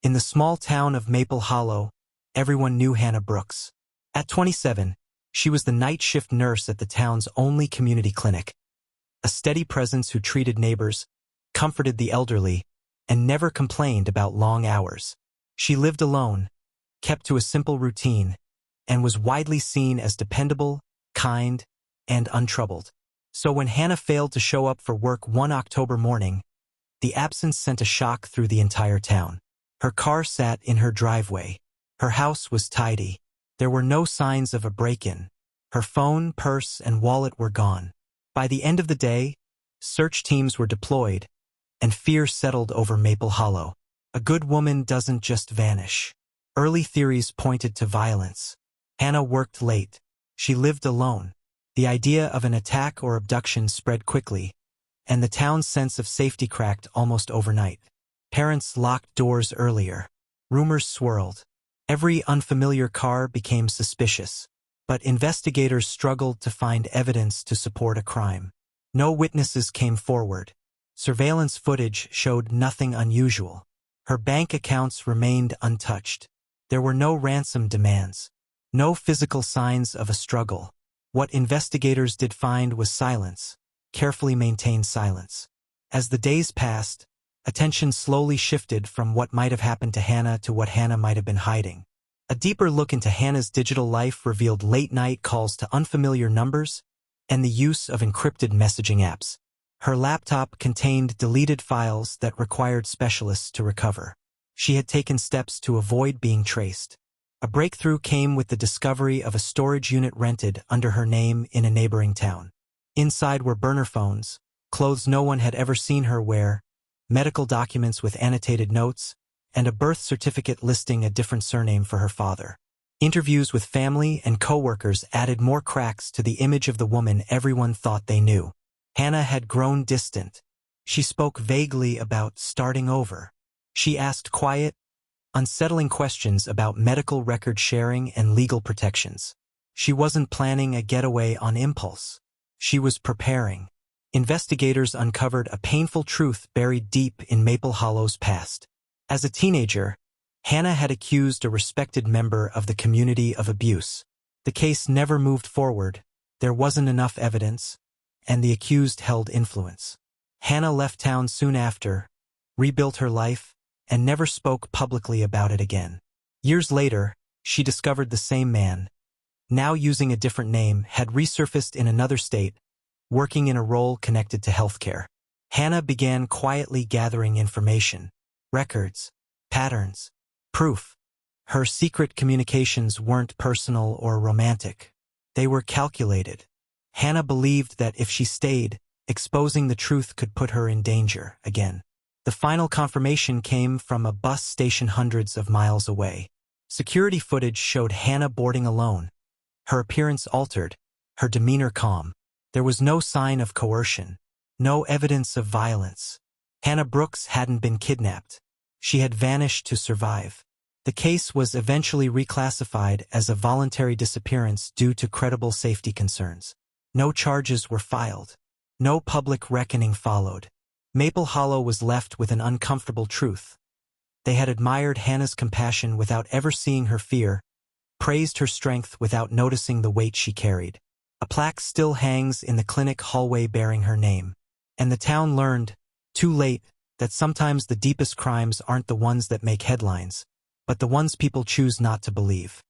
In the small town of Maple Hollow, everyone knew Hannah Brooks. At 27, she was the night shift nurse at the town's only community clinic, a steady presence who treated neighbors, comforted the elderly, and never complained about long hours. She lived alone, kept to a simple routine, and was widely seen as dependable, kind, and untroubled. So when Hannah failed to show up for work one October morning, the absence sent a shock through the entire town. Her car sat in her driveway. Her house was tidy. There were no signs of a break-in. Her phone, purse, and wallet were gone. By the end of the day, search teams were deployed, and fear settled over Maple Hollow. A good woman doesn't just vanish. Early theories pointed to violence. Hannah worked late. She lived alone. The idea of an attack or abduction spread quickly, and the town's sense of safety cracked almost overnight. Parents locked doors earlier. Rumors swirled. Every unfamiliar car became suspicious, but investigators struggled to find evidence to support a crime. No witnesses came forward. Surveillance footage showed nothing unusual. Her bank accounts remained untouched. There were no ransom demands. No physical signs of a struggle. What investigators did find was silence, carefully maintained silence. As the days passed, attention slowly shifted from what might have happened to Hannah to what Hannah might have been hiding. A deeper look into Hannah's digital life revealed late-night calls to unfamiliar numbers and the use of encrypted messaging apps. Her laptop contained deleted files that required specialists to recover. She had taken steps to avoid being traced. A breakthrough came with the discovery of a storage unit rented under her name in a neighboring town. Inside were burner phones, clothes no one had ever seen her wear, medical documents with annotated notes, and a birth certificate listing a different surname for her father. Interviews with family and co-workers added more cracks to the image of the woman everyone thought they knew. Hannah had grown distant. She spoke vaguely about starting over. She asked quiet, unsettling questions about medical record sharing and legal protections. She wasn't planning a getaway on impulse. She was preparing. Investigators uncovered a painful truth buried deep in Maple Hollow's past. As a teenager, Hannah had accused a respected member of the community of abuse. The case never moved forward. There wasn't enough evidence, and the accused held influence. Hannah left town soon after, rebuilt her life, and never spoke publicly about it again. Years later, she discovered the same man, now using a different name, had resurfaced in another state, working in a role connected to healthcare. Hannah began quietly gathering information, records, patterns, proof. Her secret communications weren't personal or romantic. They were calculated. Hannah believed that if she stayed, exposing the truth could put her in danger again. The final confirmation came from a bus station hundreds of miles away. Security footage showed Hannah boarding alone. Her appearance altered, her demeanor calm. There was no sign of coercion, no evidence of violence. Hannah Brooks hadn't been kidnapped. She had vanished to survive. The case was eventually reclassified as a voluntary disappearance due to credible safety concerns. No charges were filed. No public reckoning followed. Maple Hollow was left with an uncomfortable truth. They had admired Hannah's compassion without ever seeing her fear, praised her strength without noticing the weight she carried. A plaque still hangs in the clinic hallway bearing her name. And the town learned, too late, that sometimes the deepest crimes aren't the ones that make headlines, but the ones people choose not to believe.